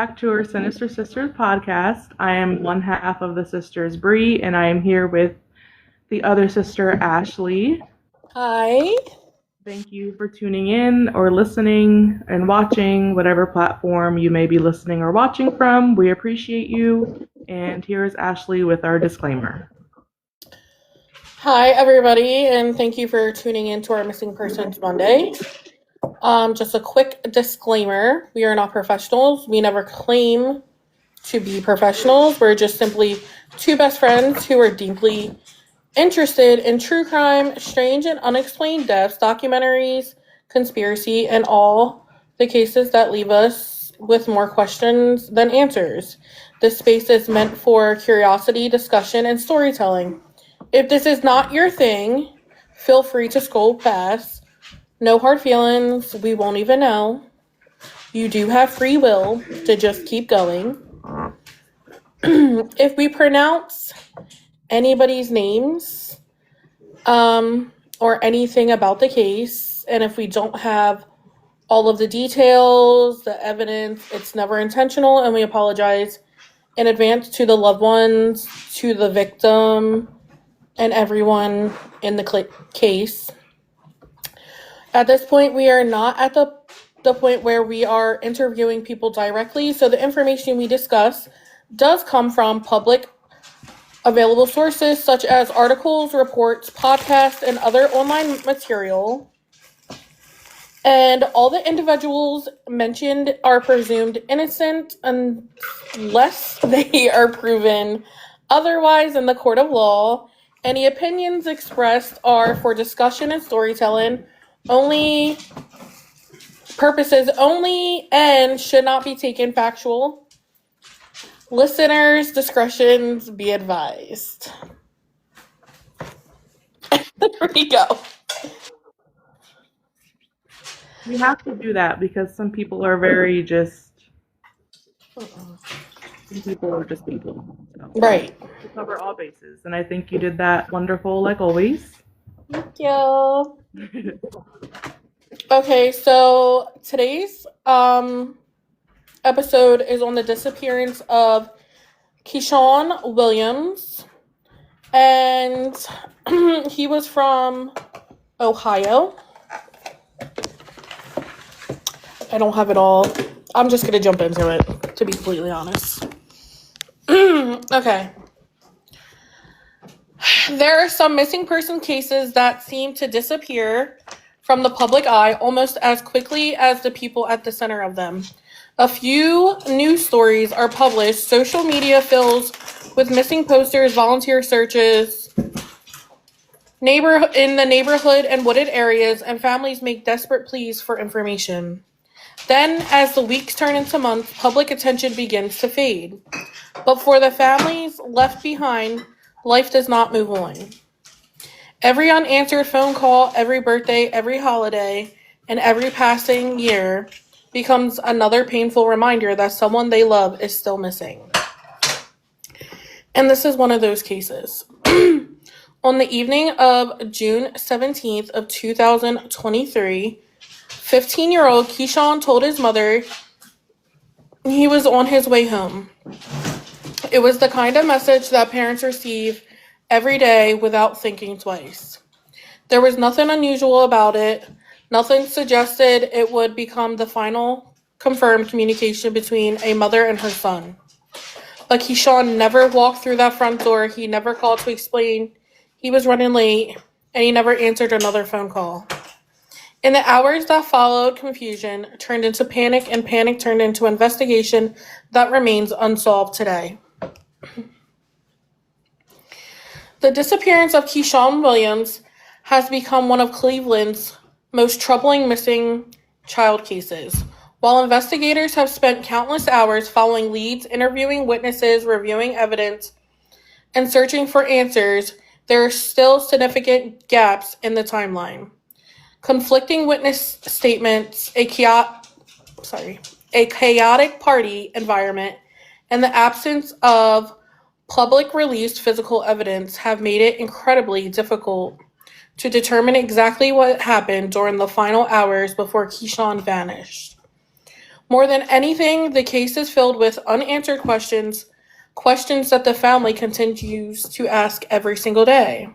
Back to our Sinister Sisters podcast. I am one half of the sisters, Bree, and I am here with the other sister, Ashley. Hi. Thank you for tuning in or listening and watching, whatever platform you may be listening or watching from. We appreciate you. And here is Ashley with our disclaimer. Hi, everybody, and thank you for tuning in to our Missing Persons Monday. Just a quick disclaimer. We are not professionals. We never claim to be professionals. We're just simply two best friends who are deeply interested in true crime, strange and unexplained deaths, documentaries, conspiracy, and all the cases that leave us with more questions than answers. This space is meant for curiosity, discussion, and storytelling. If this is not your thing, feel free to scroll past. No hard feelings. We won't even know. You do have free will to just keep going. If we pronounce anybody's names or anything about the case, and if we don't have all of the details, the evidence, it's never intentional, and we apologize in advance to the loved ones, to the victim, and everyone in the case. At this point, we are not at the point where we are interviewing people directly, so the information we discuss does come from public available sources such as articles, reports, podcasts, and other online material. And all the individuals mentioned are presumed innocent unless they are proven otherwise in the court of law. Any opinions expressed are for discussion and storytelling purposes only and should not be taken factual. Listeners' discretions be advised. There we go. We have to do that because some people are very just. Some people are just people. So. Right. To cover all bases, and I think you did that wonderful, like always. Thank you. Okay, so today's episode is on the disappearance of Keshaun Williams, and he was from Ohio. I don't have it all. I'm just going to jump into it, to be completely honest. Okay. There are some missing person cases that seem to disappear from the public eye almost as quickly as the people at the center of them. A few news stories are published, social media fills with missing posters, volunteer searches, in the neighborhood and wooded areas, and families make desperate pleas for information. Then, as the weeks turn into months, public attention begins to fade. But for the families left behind, life does not move on. Every unanswered phone call, every birthday, every holiday, and every passing year becomes another painful reminder that someone they love is still missing. And this is one of those cases. On the evening of June 17th of 2023, 15-year-old Keshaun told his mother he was on his way home. It was the kind of message that parents receive every day without thinking twice. There was nothing unusual about it. Nothing suggested it would become the final confirmed communication between a mother and her son. But Keshaun never walked through that front door. He never called to explain he was running late, and he never answered another phone call. In the hours that followed, confusion turned into panic, and panic turned into investigation that remains unsolved today. The disappearance of Keshaun Williams has become one of Cleveland's most troubling missing child cases. While investigators have spent countless hours following leads, interviewing witnesses, reviewing evidence, and searching for answers, there are still significant gaps in the timeline. Conflicting witness statements, a chaotic party environment, and the absence of public released physical evidence have made it incredibly difficult to determine exactly what happened during the final hours before Keshaun vanished. More than anything, the case is filled with unanswered questions, questions that the family continues to ask every single day.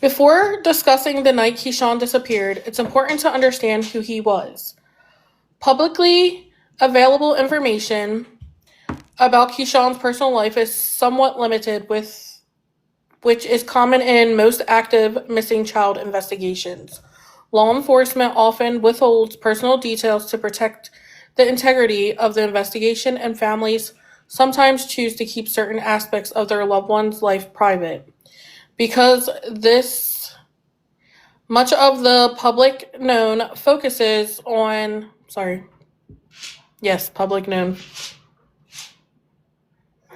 Before discussing the night Keshaun disappeared, it's important to understand who he was. Publicly available information about Keshaun's personal life is somewhat limited, which is common in most active missing child investigations. Law enforcement often withholds personal details to protect the integrity of the investigation, and families sometimes choose to keep certain aspects of their loved one's life private. Because this much of the public known focuses on public known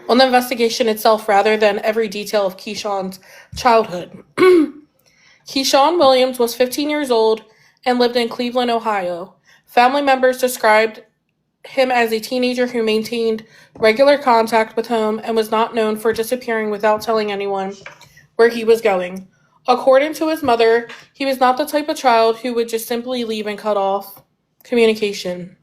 on the investigation itself rather than every detail of Keshaun's childhood. Keshaun Williams was 15 years old and lived in Cleveland, Ohio. Family members described him as a teenager who maintained regular contact with home and was not known for disappearing without telling anyone where he was going. According to his mother, he was not the type of child who would just simply leave and cut off communication.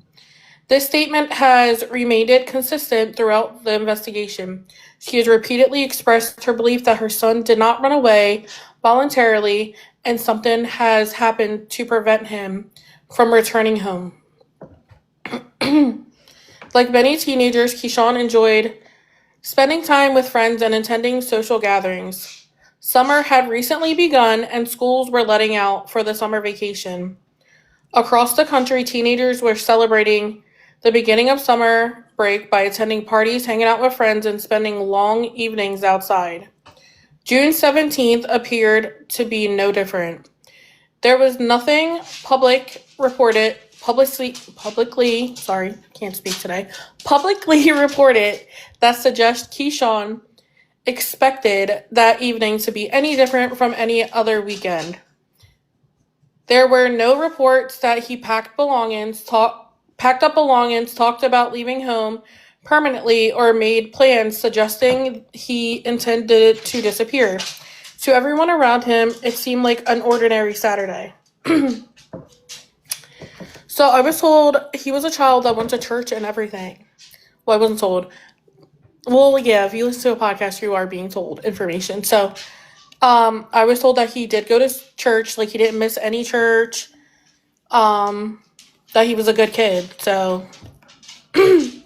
This statement has remained consistent throughout the investigation. She has repeatedly expressed her belief that her son did not run away voluntarily and something has happened to prevent him from returning home. Like many teenagers, Keshaun enjoyed spending time with friends and attending social gatherings. Summer had recently begun and schools were letting out for the summer vacation. Across the country, teenagers were celebrating the beginning of summer break by attending parties, hanging out with friends, and spending long evenings outside. June 17th appeared to be no different. There was nothing publicly reported that suggests Keshaun expected that evening to be any different from any other weekend. There were no reports that he packed up belongings, talked about leaving home permanently, or made plans suggesting he intended to disappear. To everyone around him, it seemed like an ordinary Saturday. So I was told he was a child that went to church and everything. Well, I wasn't told. Well, yeah, if you listen to a podcast, you are being told information. So I was told that he did go to church, like he didn't miss any church, that he was a good kid. So the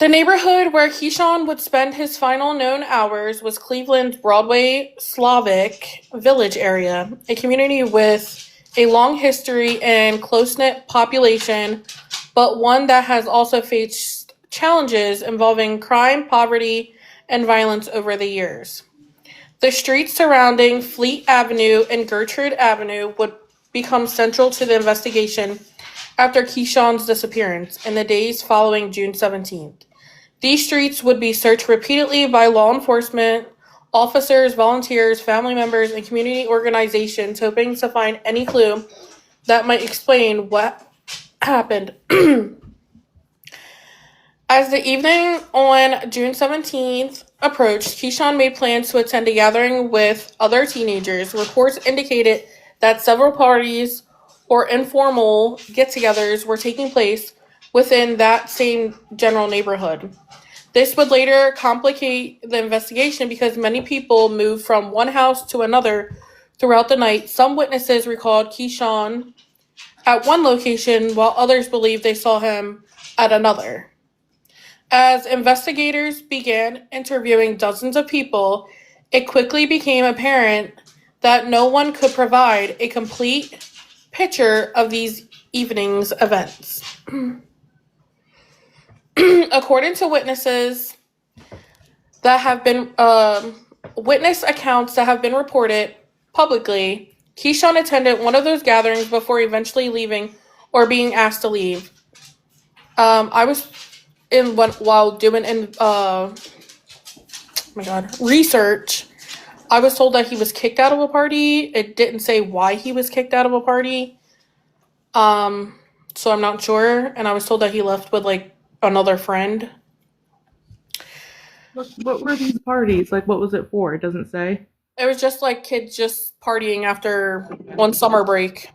neighborhood where Keshaun would spend his final known hours was Cleveland's Broadway Slavic Village area, a community with a long history and close-knit population, but one that has also faced challenges involving crime, poverty, and violence over the years. The streets surrounding Fleet Avenue and Gertrude Avenue would become central to the investigation after Keshaun's disappearance in the days following June 17th. These streets would be searched repeatedly by law enforcement officers, volunteers, family members, and community organizations, hoping to find any clue that might explain what happened. As the evening on June 17th approached, Keshaun made plans to attend a gathering with other teenagers. Reports indicated that several parties or informal get-togethers were taking place within that same general neighborhood. This would later complicate the investigation because many people moved from one house to another throughout the night. Some witnesses recalled Keshaun at one location, while others believed they saw him at another. As investigators began interviewing dozens of people, it quickly became apparent that no one could provide a complete picture of these evening's events. According to witness accounts that have been reported publicly, Keshaun attended one of those gatherings before eventually leaving or being asked to leave. While doing research, I was told that he was kicked out of a party. It didn't say why he was kicked out of a party. So I'm not sure. And I was told that he left with another friend. What were these parties? What was it for? It doesn't say. It was just kids just partying after one summer break.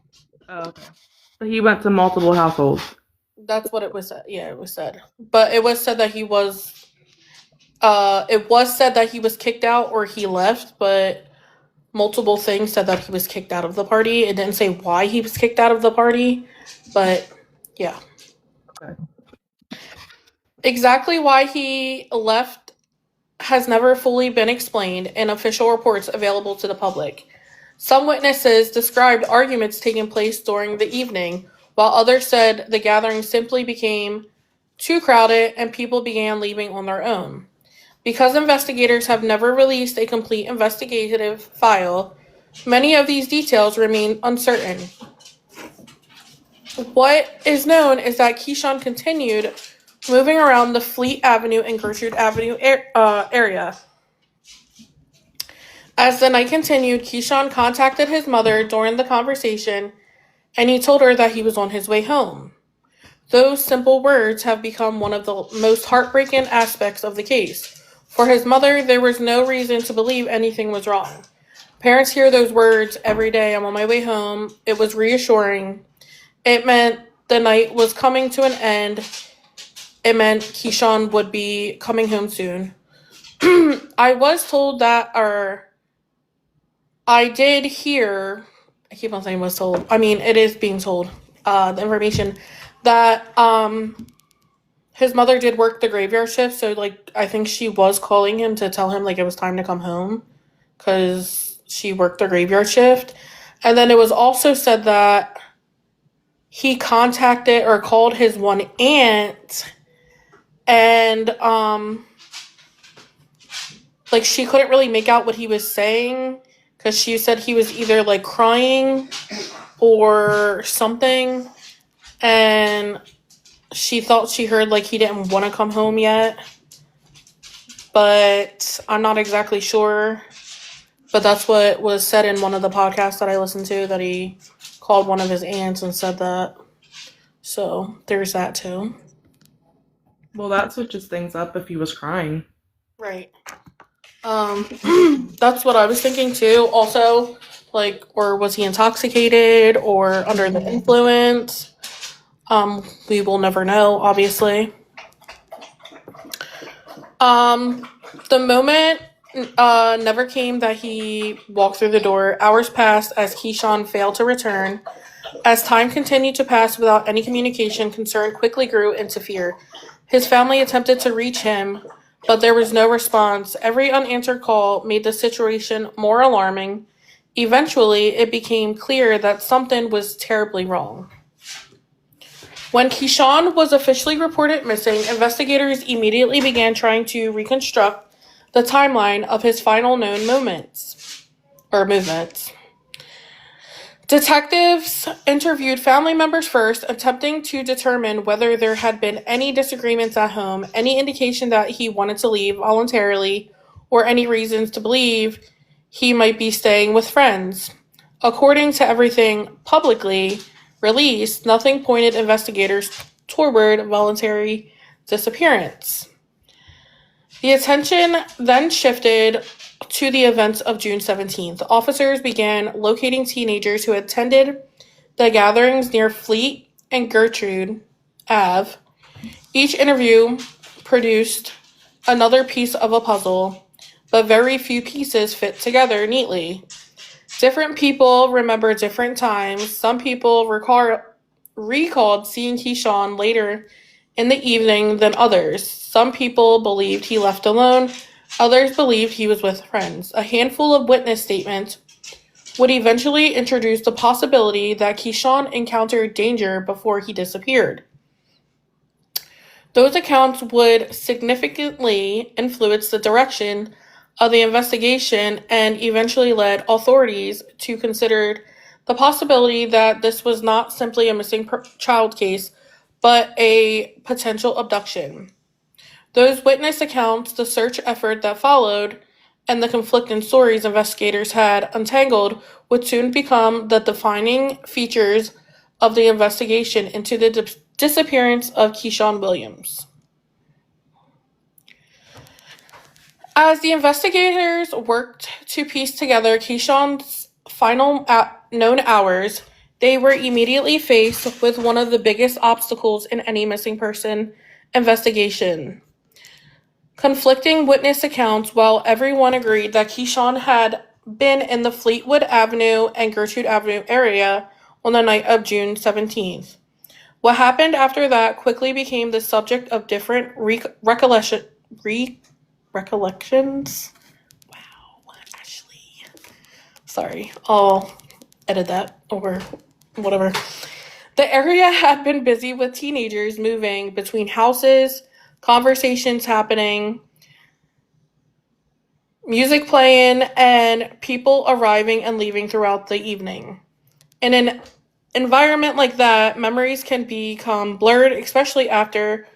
Oh, okay. But he went to multiple households. That's what it was said. Yeah, it was said. But it was said that he was kicked out or he left, but multiple things said that he was kicked out of the party. It didn't say why he was kicked out of the party, but yeah. Okay. Exactly why he left has never fully been explained in official reports available to the public. Some witnesses described arguments taking place during the evening, while others said the gathering simply became too crowded and people began leaving on their own. Because investigators have never released a complete investigative file, many of these details remain uncertain. What is known is that Keshaun continued moving around the Fleet Avenue and Gertrude Avenue area. As the night continued, Keshaun contacted his mother during the conversation, and he told her that he was on his way home. Those simple words have become one of the most heartbreaking aspects of the case. For his mother, there was no reason to believe anything was wrong. Parents hear those words every day, I'm on my way home. It was reassuring. It meant the night was coming to an end. It meant Keshaun would be coming home soon. I was told that, I did hear, I keep on saying was told, I mean, it is being told, the information that, his mother did work the graveyard shift, so, like, I think she was calling him to tell him, like, it was time to come home, because she worked the graveyard shift. And then it was also said that he contacted or called his one aunt, and, like, she couldn't really make out what he was saying, because she said he was either, like, crying or something, and she thought she heard, like, he didn't want to come home yet, but I'm not exactly sure, but that's what was said in one of the podcasts that I listened to, that he called one of his aunts and said that, so there's that too. Well, that switches things up if he was crying. Right. That's what I was thinking too. Also, like, or was he intoxicated or under the influence? We will never know, obviously. The moment never came that he walked through the door. Hours passed as Keshaun failed to return. As time continued to pass without any communication, concern quickly grew into fear. His family attempted to reach him, but there was no response. Every unanswered call made the situation more alarming. Eventually, it became clear that something was terribly wrong. When Keshaun was officially reported missing, investigators immediately began trying to reconstruct the timeline of his final known movements. Detectives interviewed family members first, attempting to determine whether there had been any disagreements at home, any indication that he wanted to leave voluntarily, or any reasons to believe he might be staying with friends. According to everything publicly released, nothing pointed investigators toward voluntary disappearance. The attention then shifted to the events of June 17th. Officers began locating teenagers who attended the gatherings near Fleet and Gertrude Ave. Each interview produced another piece of a puzzle, but very few pieces fit together neatly. Different people remember different times. Some people recalled seeing Keshaun later in the evening than others. Some people believed he left alone. Others believed he was with friends. A handful of witness statements would eventually introduce the possibility that Keshaun encountered danger before he disappeared. Those accounts would significantly influence the direction of the investigation and eventually led authorities to consider the possibility that this was not simply a missing child case, but a potential abduction. Those witness accounts, the search effort that followed, and the conflicting stories investigators had untangled would soon become the defining features of the investigation into the disappearance of Keshaun Williams. As the investigators worked to piece together Keshaun's final known hours, They were immediately faced with one of the biggest obstacles in any missing person investigation. Conflicting witness accounts, while everyone agreed that Keshaun had been in the Fleetwood Avenue and Gertrude Avenue area on the night of June 17th. What happened after that quickly became the subject of different recollections. Wow, Ashley. Sorry, I'll edit that or whatever. The area had been busy with teenagers moving between houses, conversations happening, music playing, and people arriving and leaving throughout the evening. In an environment like that, memories can become blurred, especially after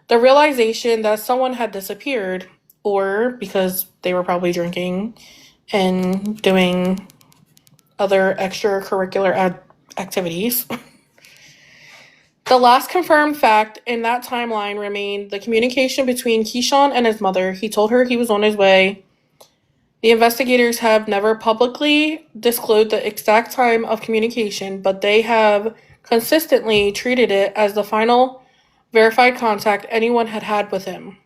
the realization that someone had disappeared, or because they were probably drinking and doing other extracurricular activities. The last confirmed fact in that timeline remained the communication between Keshaun and his mother. He told her he was on his way. The investigators have never publicly disclosed the exact time of communication, but they have consistently treated it as the final verified contact anyone had had with him.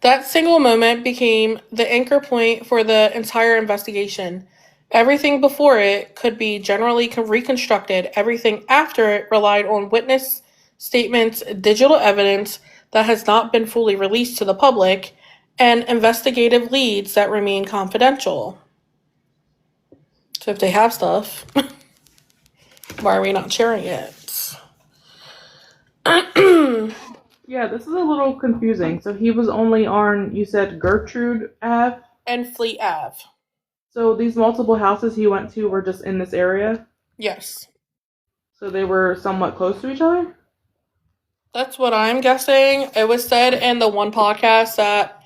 That single moment became the anchor point for the entire investigation. Everything before it could be generally reconstructed. Everything after it relied on witness statements, digital evidence that has not been fully released to the public, and investigative leads that remain confidential. So if they have stuff, why are we not sharing it? Yeah, this is a little confusing. So he was only on, you said Gertrude Ave? And Fleet Ave. So these multiple houses he went to were just in this area? Yes. So they were somewhat close to each other? That's what I'm guessing. It was said in the one podcast that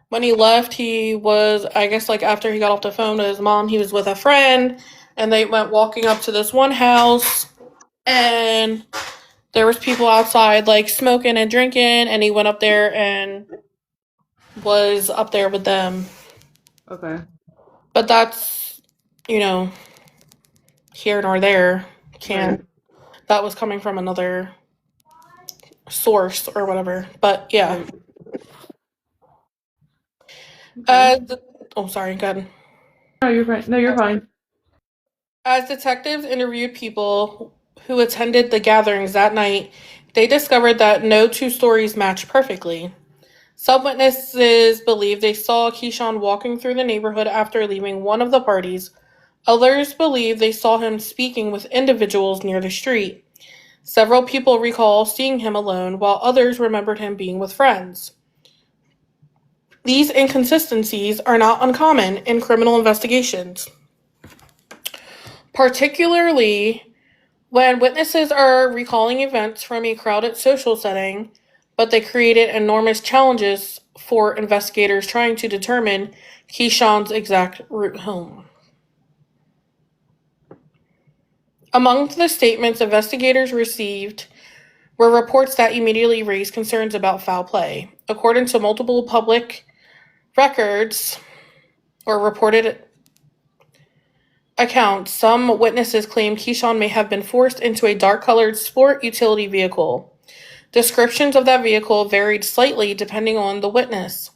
when he left, he was, I guess, like after he got off the phone with his mom, he was with a friend, and they went walking up to this one house, and there was people outside, like, smoking and drinking, and he went up there and was up there with them. Okay. But that's, here nor there. That was coming from another source or whatever. But, yeah. Sorry, go ahead. No, you're fine. No, you're fine. As detectives interviewed people who attended the gatherings that night, they discovered that no two stories matched perfectly. Some witnesses believe they saw Keshaun walking through the neighborhood after leaving one of the parties. Others believe they saw him speaking with individuals near the street. Several people recall seeing him alone, while others remembered him being with friends. These inconsistencies are not uncommon in criminal investigations, particularly when witnesses are recalling events from a crowded social setting, but they created enormous challenges for investigators trying to determine Keshaun's exact route home. Among the statements investigators received were reports that immediately raised concerns about foul play. According to multiple public records or reported accounts, some witnesses claimed Keshaun may have been forced into a dark-colored sport utility vehicle. Descriptions of that vehicle varied slightly depending on the witness,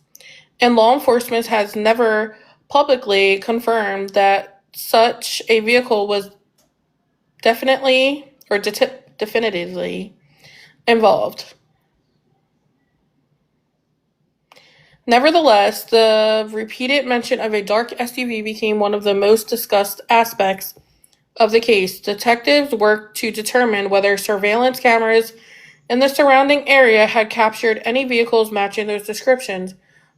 and law enforcement has never publicly confirmed that such a vehicle was definitively involved. Nevertheless, the repeated mention of a dark SUV became one of the most discussed aspects of the case. Detectives worked to determine whether surveillance cameras in the surrounding area had captured any vehicles matching those descriptions,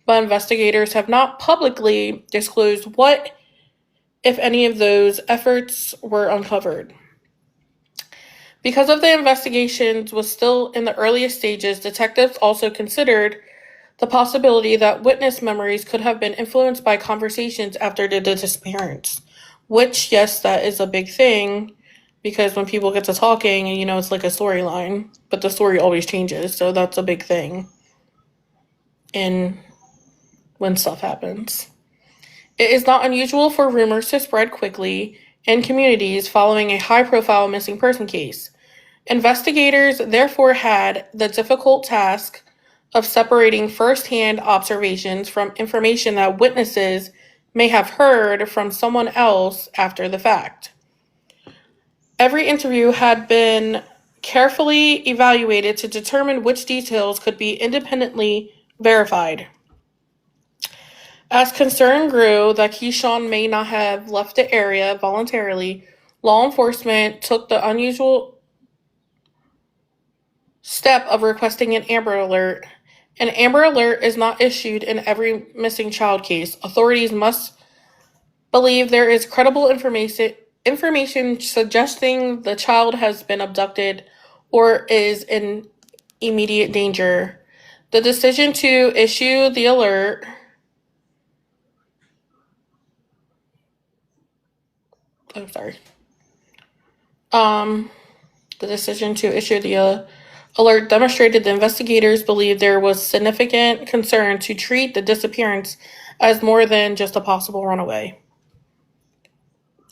but investigators have not publicly disclosed what, if any, of those efforts were uncovered. Because of the investigations was still in the earliest stages, detectives also considered the possibility that witness memories could have been influenced by conversations after the disappearance. Which, yes, that is a big thing, because when people get to talking, it's like a storyline, but the story always changes, so that's a big thing when stuff happens. It is not unusual for rumors to spread quickly. and communities following a high-profile missing person case. Investigators therefore had the difficult task of separating first-hand observations from information that witnesses may have heard from someone else after the fact. Every interview had been carefully evaluated to determine which details could be independently verified. As concern grew that Keshaun may not have left the area voluntarily, law enforcement took the unusual step of requesting an Amber Alert. An Amber Alert is not issued in every missing child case. Authorities must believe there is credible information suggesting the child has been abducted or is in immediate danger. The decision to issue the alert the decision to issue the alert demonstrated the investigators believed there was significant concern to treat the disappearance as more than just a possible runaway.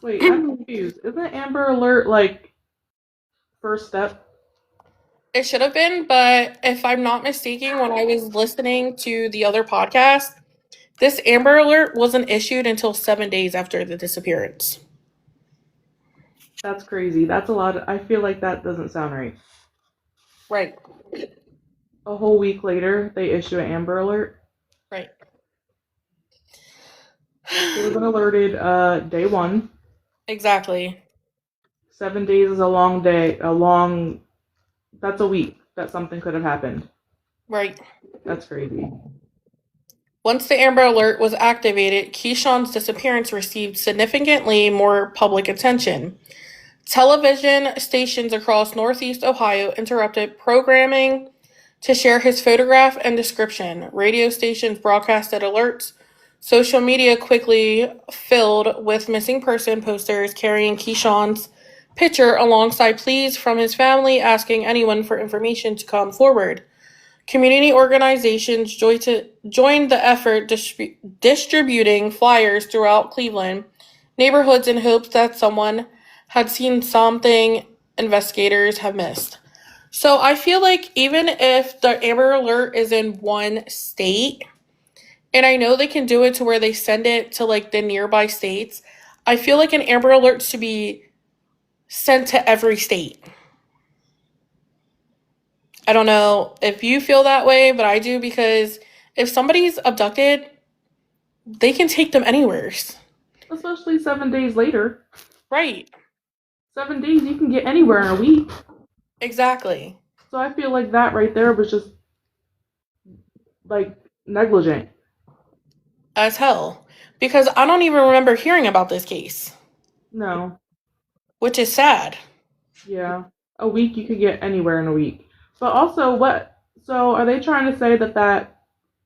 Wait, I'm confused. Isn't Amber Alert like first step? It should have been, but if I'm not mistaken, when I was listening to the other podcast, this Amber Alert wasn't issued until 7 days after the disappearance. That's crazy. That's a lot. I feel like that doesn't sound right. Right. A whole week later, they issue an Amber Alert. Right. They have been alerted day one. Exactly. 7 days is a long day. That's a week that something could have happened. Right. That's crazy. Once the Amber Alert was activated, Keshaun's disappearance received significantly more public attention. Television stations across Northeast Ohio interrupted programming to share his photograph and description. Radio stations broadcasted alerts. Social media quickly filled with missing person posters carrying Keshaun's picture alongside pleas from his family asking anyone for information to come forward. Community organizations joined the effort, distributing flyers throughout Cleveland neighborhoods in hopes that someone had seen something investigators have missed. So I feel like even if the Amber Alert is in one state, and I know they can do it to where they send it to like the nearby states, I feel like an Amber Alert should be sent to every state. I don't know if you feel that way, but I do, because if somebody's abducted, they can take them anywhere. Especially 7 days later. Right. 7 days, you can get anywhere in a week. Exactly. So I feel like that right there was just, like, negligent. As hell. Because I don't even remember hearing about this case. No. Which is sad. Yeah. A week, you could get anywhere in a week. But also, so are they trying to say that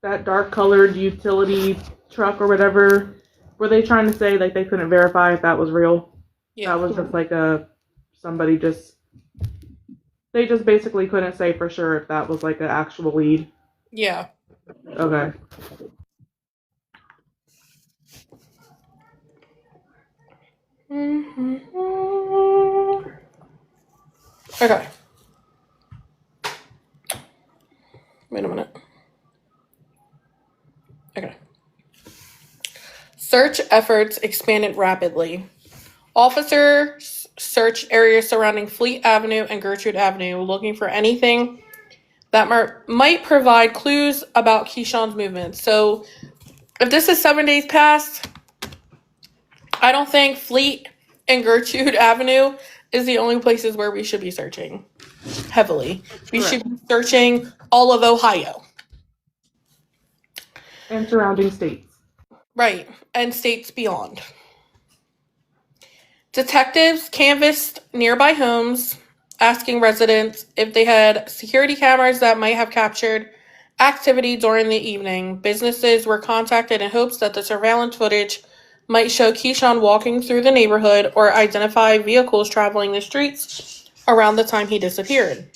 dark-colored utility truck or whatever, were they trying to say, like, they couldn't verify if that was real? Yeah. That was just, like, they just basically couldn't say for sure if that was, like, an actual lead? Yeah. Okay. Okay. Wait a minute. Okay. Search efforts expanded rapidly. Officers searched areas surrounding Fleet Avenue and Gertrude Avenue, looking for anything that might provide clues about Keshaun's movements. So, if this is 7 days past, I don't think Fleet and Gertrude Avenue is the only places where we should be searching heavily. We should be searching all of Ohio. And surrounding states. Right, and states beyond. Detectives canvassed nearby homes, asking residents if they had security cameras that might have captured activity during the evening. Businesses were contacted in hopes that the surveillance footage might show Keshaun walking through the neighborhood or identify vehicles traveling the streets around the time he disappeared.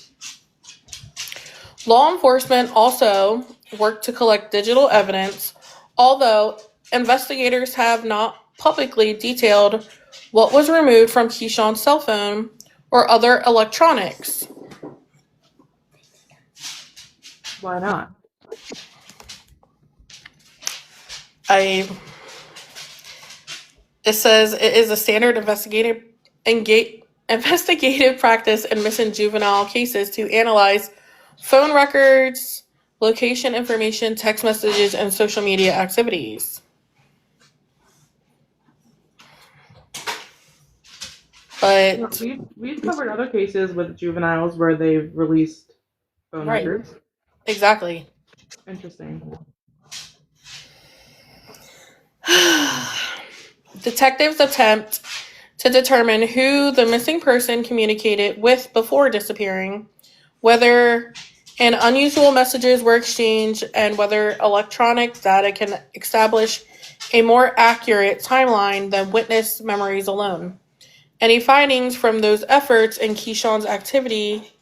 Law enforcement also worked to collect digital evidence, although investigators have not publicly detailed What was removed from Keshaun's cell phone or other electronics? Why not? It says it is a standard investigative practice in missing juvenile cases to analyze phone records, location information, text messages, and social media activities. But we've covered other cases with juveniles where they've released phone right, records. Exactly. Interesting. Detectives attempt to determine who the missing person communicated with before disappearing, whether and unusual messages were exchanged, and whether electronic data can establish a more accurate timeline than witness memories alone. Any findings from those efforts in Keshaun's activity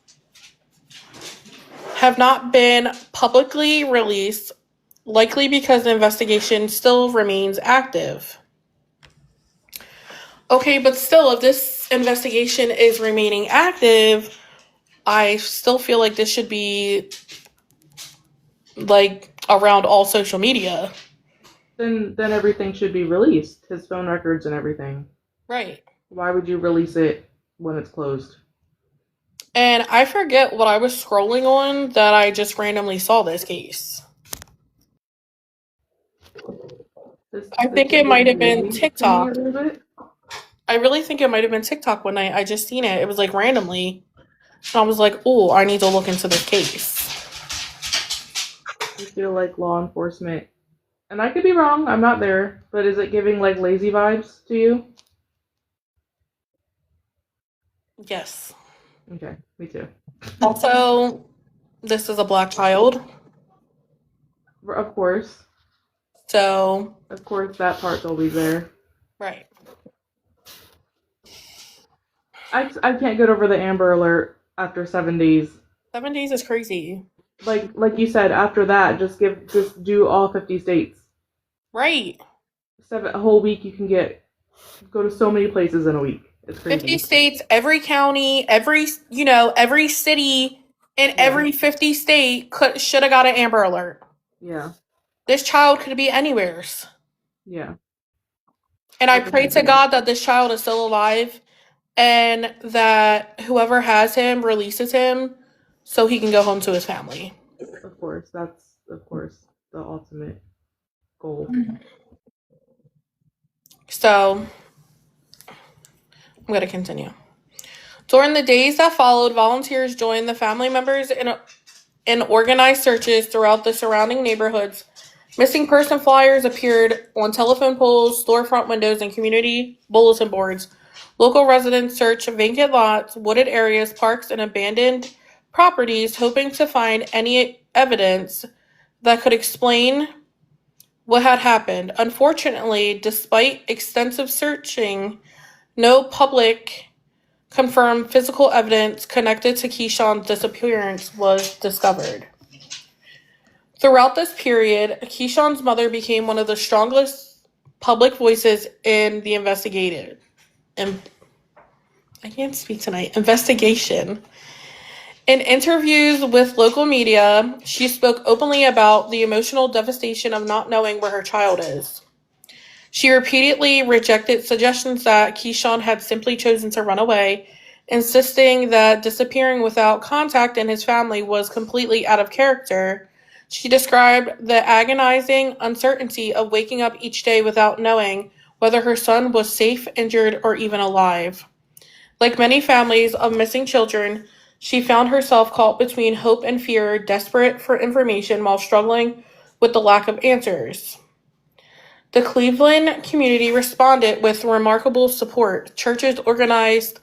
have not been publicly released, likely because the investigation still remains active. Okay, but still, if this investigation is remaining active, I still feel like this should be like around all social media. Then everything should be released. His phone records and everything. Right. Why would you release it when it's closed? And I forget what I was scrolling on that I just randomly saw this case. I think it might have been TikTok. I really think it might have been TikTok when I just seen it. It was like randomly. And I was like, oh, I need to look into this case. I feel like law enforcement, and I could be wrong, I'm not there, but is it giving like lazy vibes to you? Yes. Okay, me too. Also, this is a black child. Of course. So. Of course, that part's always there. Right. I can't get over the Amber Alert after 7 days. 7 days is crazy. Like you said, after that, just do all 50 states. Right. A whole week you can go to so many places in a week. It's crazy. 50 states, every county, every city in every 50 state should have got an Amber Alert. Yeah. This child could be anywhere. Yeah. And I pray to God that this child is still alive and that whoever has him releases him so he can go home to his family. Of course. That's, of course, the ultimate goal. So, I'm going to continue. During the days that followed, volunteers joined the family members in organized searches throughout the surrounding neighborhoods. Missing person flyers appeared on telephone poles, storefront windows, and community bulletin boards. Local residents searched vacant lots, wooded areas, parks, and abandoned properties, hoping to find any evidence that could explain what had happened. Unfortunately, despite extensive searching, no public confirmed physical evidence connected to Keshaun's disappearance was discovered. Throughout this period, Keshaun's mother became one of the strongest public voices in the investigation. In interviews with local media, she spoke openly about the emotional devastation of not knowing where her child is. She repeatedly rejected suggestions that Keshaun had simply chosen to run away, insisting that disappearing without contact in his family was completely out of character. She described the agonizing uncertainty of waking up each day without knowing whether her son was safe, injured, or even alive. Like many families of missing children, she found herself caught between hope and fear, desperate for information while struggling with the lack of answers. The Cleveland community responded with remarkable support. Churches organized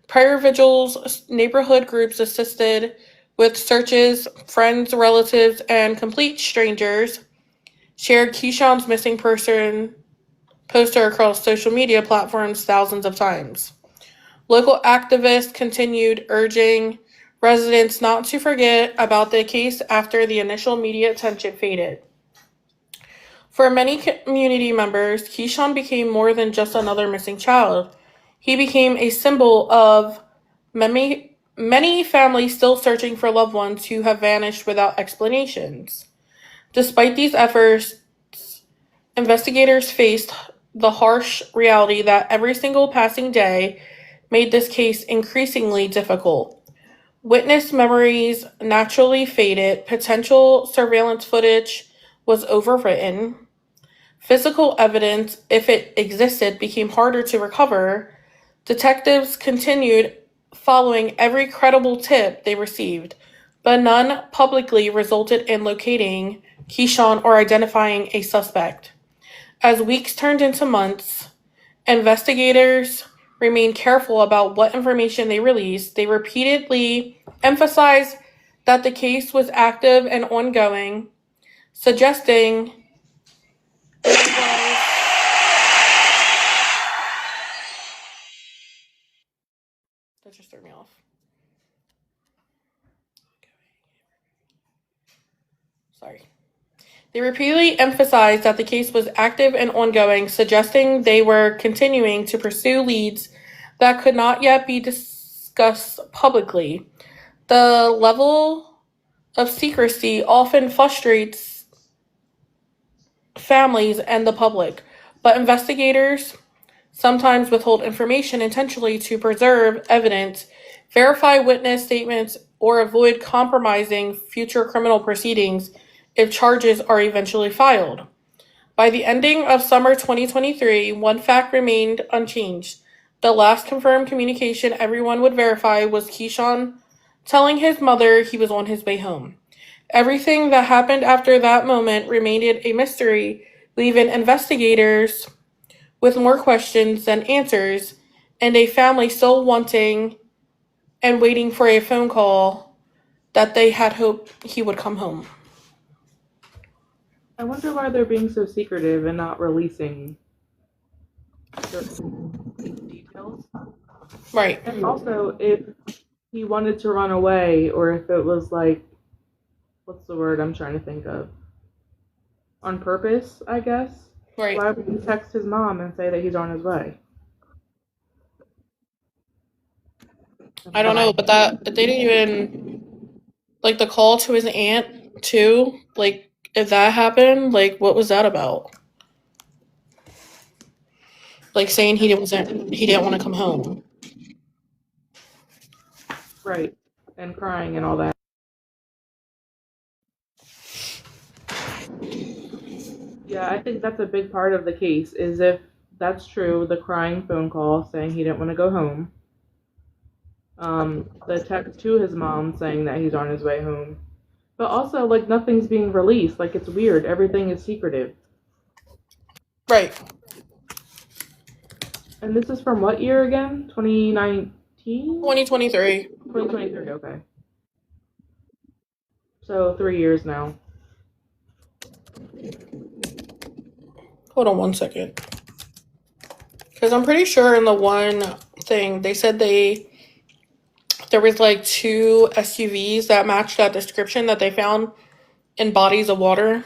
prayer vigils, neighborhood groups assisted with searches, friends, relatives, and complete strangers shared Keshaun's missing person poster across social media platforms thousands of times. Local activists continued urging residents not to forget about the case after the initial media attention faded. For many community members, Keshaun became more than just another missing child. He became a symbol of many families still searching for loved ones who have vanished without explanations. Despite these efforts, investigators faced the harsh reality that every single passing day made this case increasingly difficult. Witness memories naturally faded, potential surveillance footage was overwritten, physical evidence, if it existed, became harder to recover. Detectives continued following every credible tip they received, but none publicly resulted in locating Keshaun or identifying a suspect. As weeks turned into months, investigators remained careful about what information they released. They repeatedly emphasized that the case was active and ongoing, suggesting it was. That just threw me off. Sorry. They repeatedly emphasized that the case was active and ongoing, suggesting they were continuing to pursue leads that could not yet be discussed publicly. The level of secrecy often frustrates families and the public, but investigators sometimes withhold information intentionally to preserve evidence, verify witness statements, or avoid compromising future criminal proceedings if charges are eventually filed. By the ending of summer 2023, one fact remained unchanged. The last confirmed communication everyone would verify was Keshaun telling his mother he was on his way home. Everything that happened after that moment remained a mystery, leaving investigators with more questions than answers, and a family still wanting and waiting for a phone call that they had hoped he would come home. I wonder why they're being so secretive and not releasing certain details. Right. And also, if he wanted to run away, or if it was like, what's the word I'm trying to think of? On purpose, I guess. Right. Why would he text his mom and say that he's on his way? I don't know, but that they didn't even like the call to his aunt too. Like if that happened, like what was that about? Like saying he didn't want to come home. Right. And crying and all that. Yeah, I think that's a big part of the case, is if that's true, the crying phone call saying he didn't want to go home. The text to his mom saying that he's on his way home. But also, like, nothing's being released. Like, it's weird. Everything is secretive. Right. And this is from what year again? 2019? 2023. 2023, okay. So, 3 years now. Hold on one second. Because I'm pretty sure in the one thing they said there was like 2 SUVs that matched that description that they found in bodies of water.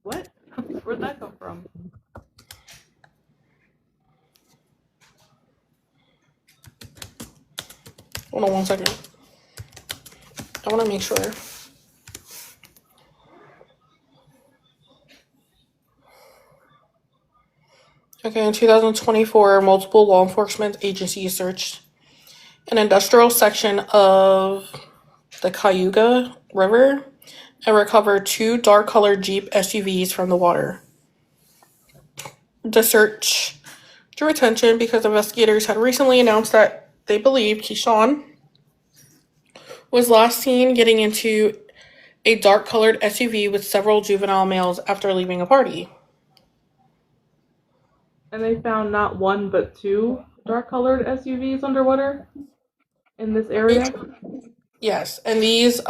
What? Where'd that come from? Hold on one second. I want to make sure. Okay, in 2024, multiple law enforcement agencies searched an industrial section of the Cayuga River and recovered 2 dark-colored Jeep SUVs from the water. The search drew attention because investigators had recently announced that they believed Keshaun was last seen getting into a dark-colored SUV with several juvenile males after leaving a party. And they found not 1 but 2 dark-colored SUVs underwater in this area. Yes, and these they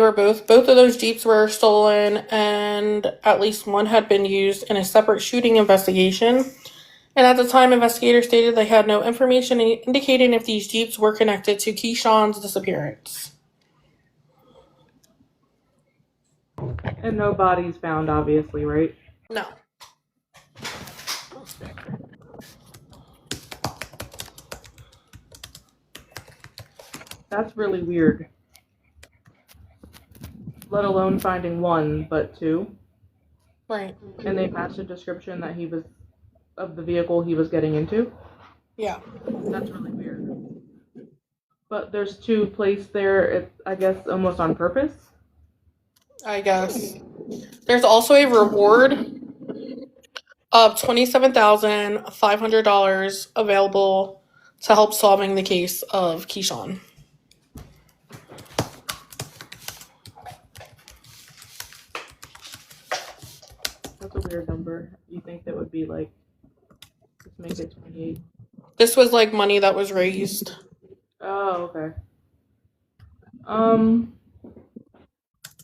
were both of those Jeeps were stolen, and at least one had been used in a separate shooting investigation. And at the time, investigators stated they had no information indicating if these Jeeps were connected to Keshaun's disappearance. And no bodies found, obviously, right? No. That's really weird. Let alone finding one, but two. Right. And they matched the description that he was of the vehicle he was getting into. Yeah. That's really weird. But there's two placed there, I guess, almost on purpose. I guess. There's also a reward of $27,500 available to help solving the case of Keshaun. That's a weird number. You think that would be like, let's make it 28. This was like money that was raised. Oh, okay.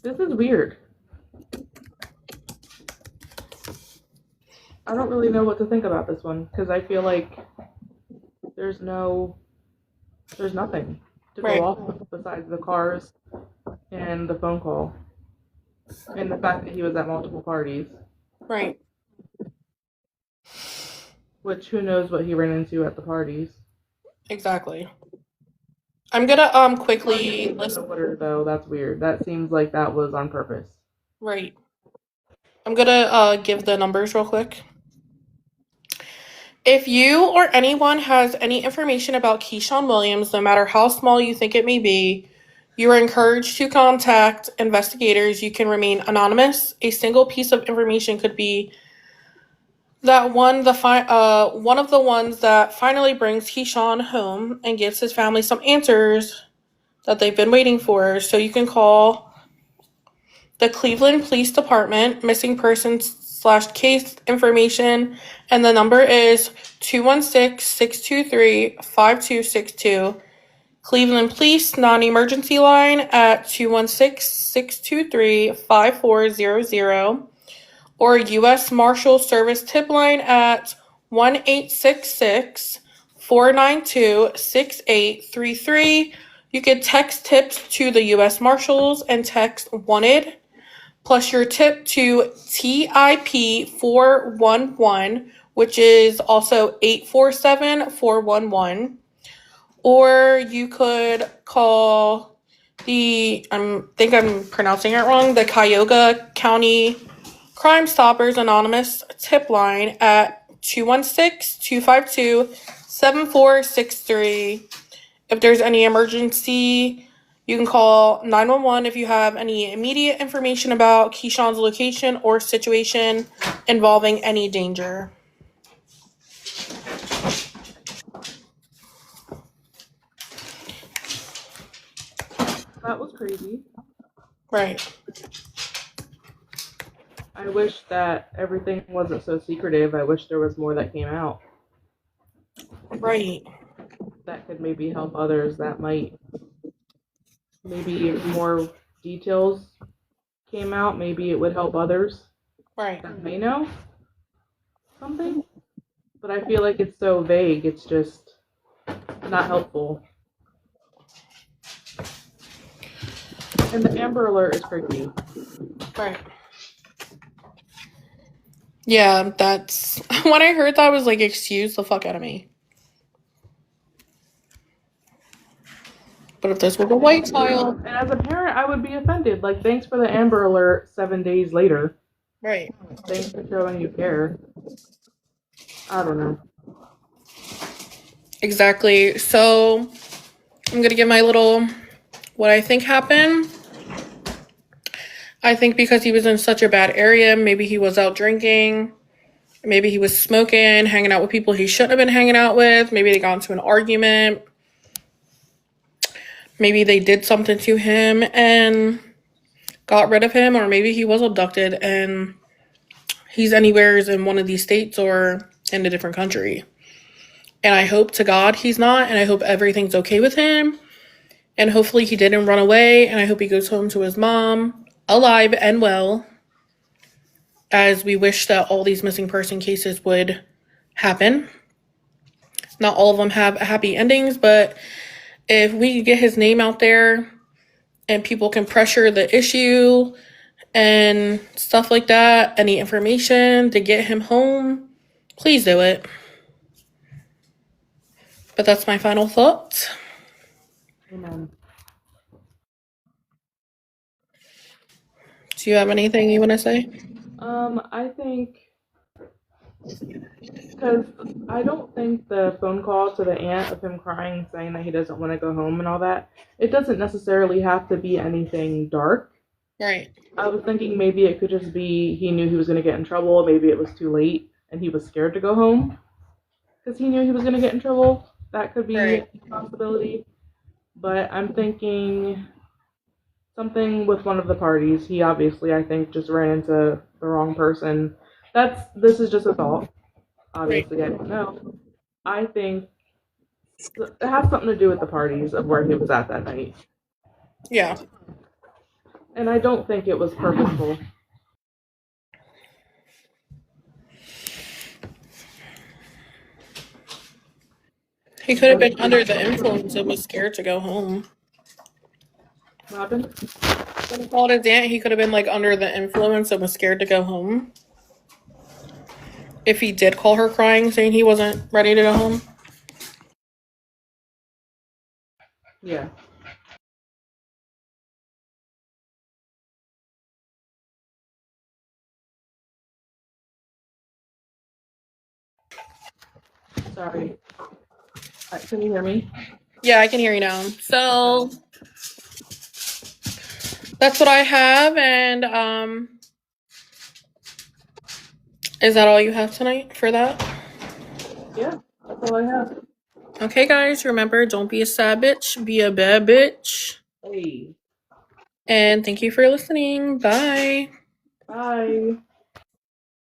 This is weird. I don't really know what to think about this one because I feel like there's nothing to Right. go off of besides the cars and the phone call and the fact that he was at multiple parties. Right. Which who knows what he ran into at the parties. Exactly. I'm gonna quickly list the order though. That's weird. That seems like that was on purpose. Right. I'm gonna give the numbers real quick. If you or anyone has any information about Keshaun Williams, no matter how small you think it may be, you are encouraged to contact investigators. You can remain anonymous. A single piece of information could be that one of the ones that finally brings Keshaun home and gives his family some answers that they've been waiting for. So you can call the Cleveland Police Department, missing persons / case information, and the number is 216-623-5262. Cleveland Police non-emergency line at 216-623-5400, or U.S. Marshal Service tip line at 1-866-492-6833. You could text tips to the U.S. Marshals and text wanted plus your tip to TIP 411, which is also 847-411. Or you could call I think I'm pronouncing it wrong, the Cuyahoga County Crime Stoppers Anonymous tip line at 216-252-7463. If there's any emergency, you can call 911 if you have any immediate information about Keshaun's location or situation involving any danger. That was crazy. Right. I wish that everything wasn't so secretive. I wish there was more that came out. Right. That could maybe help others. That might, maybe if more details came out, maybe it would help others. Right. That may know something. But I feel like it's so vague. It's just not helpful. And the Amber Alert is creepy. Right. Yeah, that's when I heard that I was like, excuse the fuck out of me. But if this was a white child. And as a parent, I would be offended. Like, thanks for the Amber Alert 7 days later. Right. Thanks for showing you care. I don't know. Exactly. So I'm going to give my little what I think happened. I think because he was in such a bad area, maybe he was out drinking, maybe he was smoking, hanging out with people he shouldn't have been hanging out with, maybe they got into an argument, maybe they did something to him and got rid of him, or maybe he was abducted and he's anywhere in one of these states or in a different country. And I hope to God he's not, and I hope everything's okay with him, and hopefully he didn't run away, and I hope he goes home to his mom alive and well, as we wish that all these missing person cases would happen. Not all of them have happy endings, but if we could get his name out there and people can pressure the issue and stuff like that, any information to get him home, please do it. But that's my final thoughts. Amen. Do you have anything you want to say? I think, because I don't think the phone call to the aunt of him crying, saying that he doesn't want to go home and all that, it doesn't necessarily have to be anything dark. Right. I was thinking maybe it could just be he knew he was going to get in trouble. Maybe it was too late and he was scared to go home because he knew he was going to get in trouble. That could be a possibility. But I'm thinking something with one of the parties. He obviously, I think, just ran into the wrong person. This is just a thought. Obviously, I don't know. I think it has something to do with the parties of where he was at that night. Yeah. And I don't think it was purposeful. He could have been under the influence and was scared to go home. What happened? When he called his aunt, he could have been like under the influence and was scared to go home. If he did call her crying, saying he wasn't ready to go home. Yeah. Sorry. Can you hear me? Yeah, I can hear you now. So that's what I have, and is that all you have tonight for that? Yeah, that's all I have. Okay, guys, remember, don't be a sad bitch, be a bad bitch. Hey. And thank you for listening. Bye. Bye.